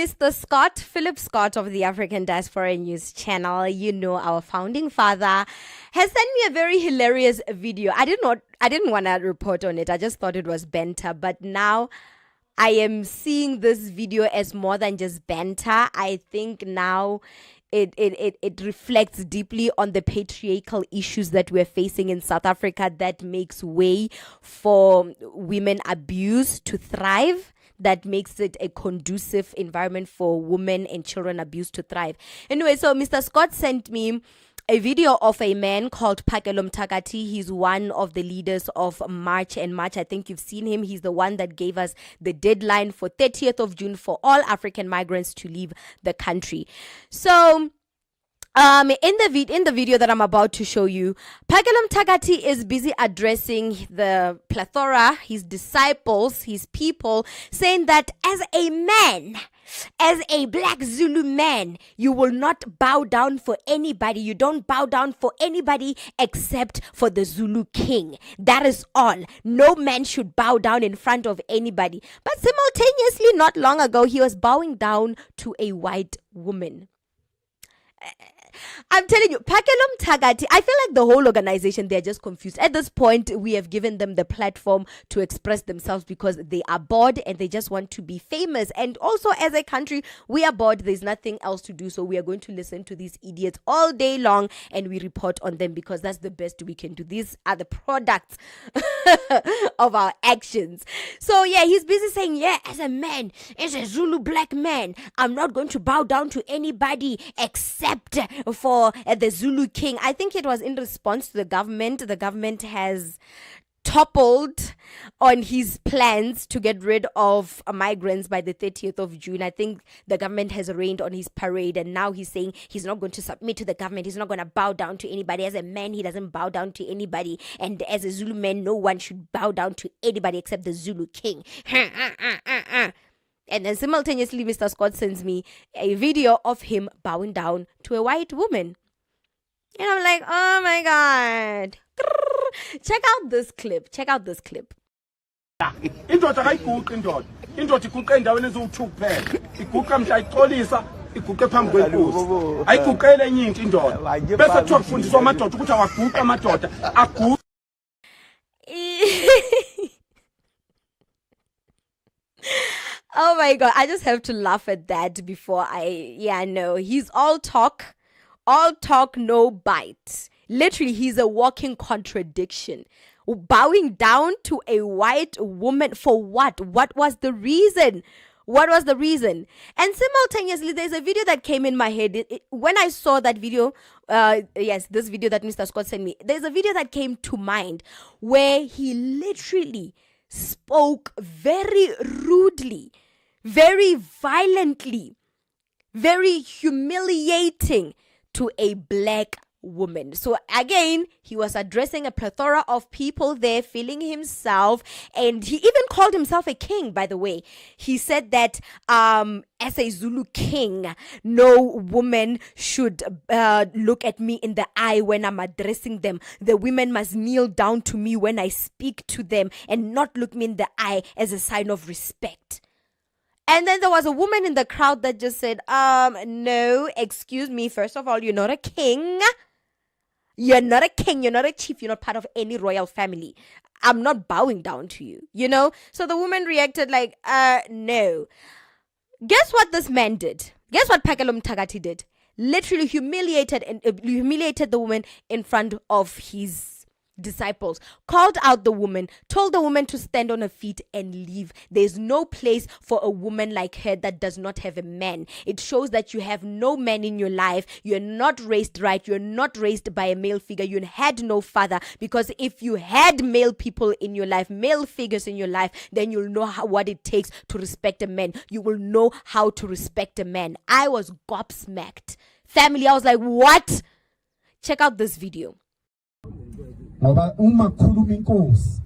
Mr. Scott, Philip Scott of the African Diaspora News Channel, you know, our founding father, has sent me a very hilarious video. I didn't want to report on it. I just thought it was banter, but now I am seeing this video as more than just banter. I think now it reflects deeply on the patriarchal issues that we're facing in South Africa that makes way for women abuse to thrive, that makes it a conducive environment for women and children abuse to thrive. Anyway, so Mr. Scott sent me a video of a man called Pakelom Takati. He's one of the leaders of March and March. I think you've seen him. He's the one that gave us the deadline for 30th of June for all African migrants to leave the country. So in the video that I'm about to show you, Pakelom Takati is busy addressing the plethora, his disciples, his people, saying that as a man, as a black Zulu man, you will not bow down for anybody. You don't bow down for anybody except for the Zulu King. That is all. No man should bow down in front of anybody. But simultaneously, not long ago, he was bowing down to a white woman. I'm telling you, Pakelom Takati, I feel like the whole organization, they're just confused. At this point, we have given them the platform to express themselves because they are bored and they just want to be famous. And also, as a country, we are bored. There's nothing else to do. So we are going to listen to these idiots all day long and we report on them because that's the best we can do. These are the products of our actions. So yeah, he's busy saying, yeah, as a man, as a Zulu black man, I'm not going to bow down to anybody except for the Zulu King. I think it was in response to the government. The government has toppled on his plans to get rid of migrants by the 30th of June. I think the government has rained on his parade and now he's saying he's not going to submit to the government. He's not going to bow down to anybody. As a man, he doesn't bow down to anybody. And as a Zulu man, no one should bow down to anybody except the Zulu King. And then simultaneously, Mr. Scott sends me a video of him bowing down to a white woman. And I'm like, oh my God. Check out this clip. Check out this clip. Oh my God, I just have to laugh at that before no, he's all talk, no bite. Literally, he's a walking contradiction. Bowing down to a white woman for what? What was the reason? What was the reason? And simultaneously, there's a video that came in my head. When I saw that video, this video that Mr. Scott sent me, there's a video that came to mind where he literally spoke very rudely, very violently, very humiliating to a black woman. So again, he was addressing a plethora of people there, feeling himself, and he even called himself a king, by the way. He said that as a Zulu king, no woman should look at me in the eye when I'm addressing them. The women must kneel down to me when I speak to them and not look me in the eye as a sign of respect. And then there was a woman in the crowd that just said, no, excuse me. First of all, you're not a king. You're not a king. You're not a chief. You're not part of any royal family. I'm not bowing down to you, you know? So the woman reacted like, no. Guess what this man did? Guess what Pakelom Takati did? Literally humiliated the woman in front of his disciples, called out the woman, told the woman to stand on her feet and leave. There's no place for a woman like her that does not have a man. It shows that you have no man in your life. You're not raised right. You're not raised by a male figure. You had no father, because if you had male people in your life, male figures in your life, then you'll know what it takes to respect a man. You will know how to respect a man. I was gobsmacked. Family, I was like, what? Check out this video. Ngoba uma khuluma inkosi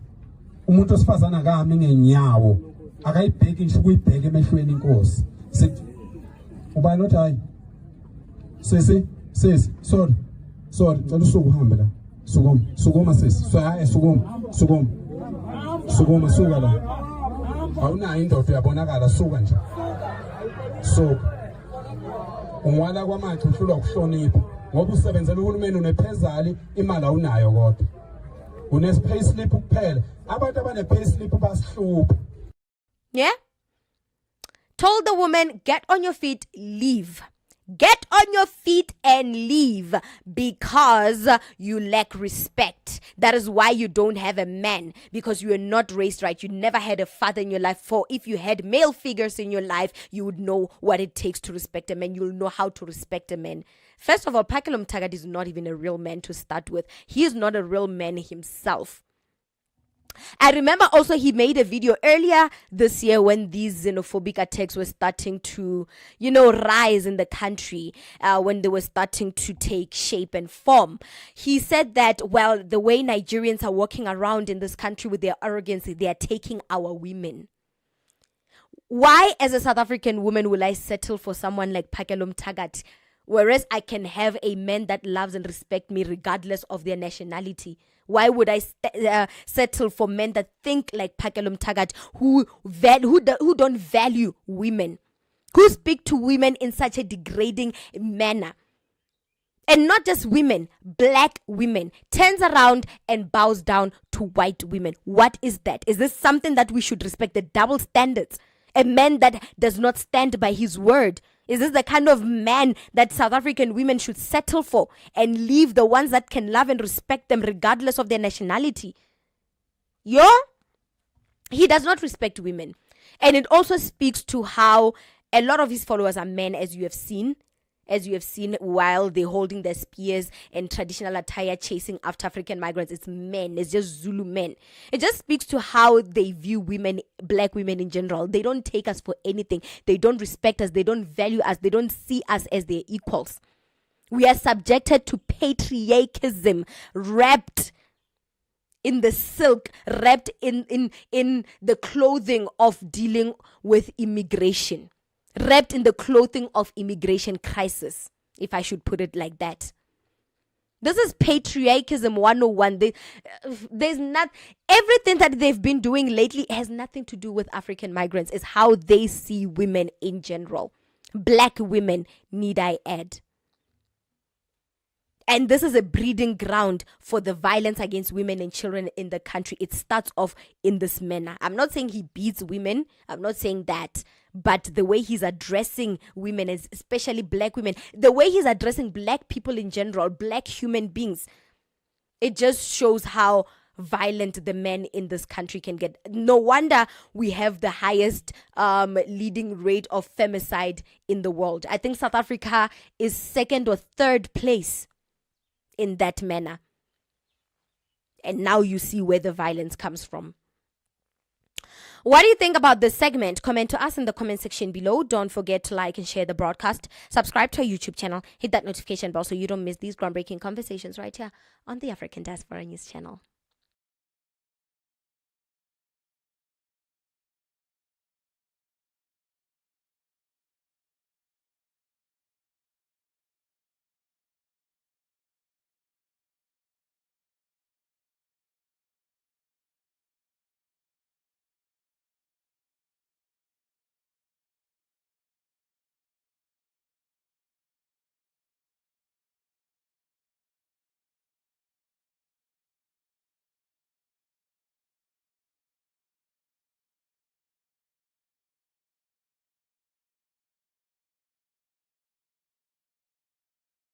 umuntu osifazana akami ngenyawo akayibheki nje ukuyibheka emehlweni inkosi sithi ubani othi hayi sisi sorry ngicela usuku uhambe la sukuma sisi sukuma suka la awunayo indoda uyabonakala suka nje So ungwala kwamakhe uhlulwa ukuhlonipha ngoba usebenzela uhulumeni unephezali imali awunayo kodwa une-payslip kuphela abantu abane-payslip basihlupha. Yeah? Told the woman, get on your feet, leave. Get on your feet and leave because you lack respect. That is why you don't have a man, because you are not raised right. You never had a father in your life. For if you had male figures in your life, you would know what it takes to respect a man. You'll know how to respect a man. First of all, Pakelom Tagat is not even a real man to start with. He is not a real man himself. I remember also he made a video earlier this year when these xenophobic attacks were starting to, rise in the country, when they were starting to take shape and form. He said that, well, the way Nigerians are walking around in this country with their arrogance, they are taking our women. Why, as a South African woman, will I settle for someone like Pakelom Tagat, whereas I can have a man that loves and respects me regardless of their nationality? Why would I settle for men that think like Pakelom Tagat, who don't value women, who speak to women in such a degrading manner? And not just women, black women, turns around and bows down to white women. What is that? Is this something that we should respect? The double standards? A man that does not stand by his word? Is this the kind of man that South African women should settle for and leave the ones that can love and respect them regardless of their nationality? He does not respect women. And it also speaks to how a lot of his followers are men, as you have seen while they're holding their spears and traditional attire chasing after African migrants. It's men. It's just Zulu men. It just speaks to how they view women, black women in general. They don't take us for anything. They don't respect us. They don't value us. They don't see us as their equals. We are subjected to patriarchism, wrapped in the silk, wrapped in the clothing of dealing with immigration. Wrapped in the clothing of immigration crisis, if I should put it like that. This is patriarchism 101. There's not everything that they've been doing lately has nothing to do with African migrants. It's how they see women in general. Black women, need I add. And this is a breeding ground for the violence against women and children in the country. It starts off in this manner. I'm not saying he beats women. I'm not saying that. But the way he's addressing women, especially black women, the way he's addressing black people in general, black human beings, it just shows how violent the men in this country can get. No wonder we have the highest leading rate of femicide in the world. I think South Africa is second or third place in that manner. And now you see where the violence comes from. What do you think about this segment? Comment to us in the comment section below. Don't forget to like and share the broadcast. Subscribe to our YouTube channel. Hit that notification bell so you don't miss these groundbreaking conversations right here on the African Diaspora News channel.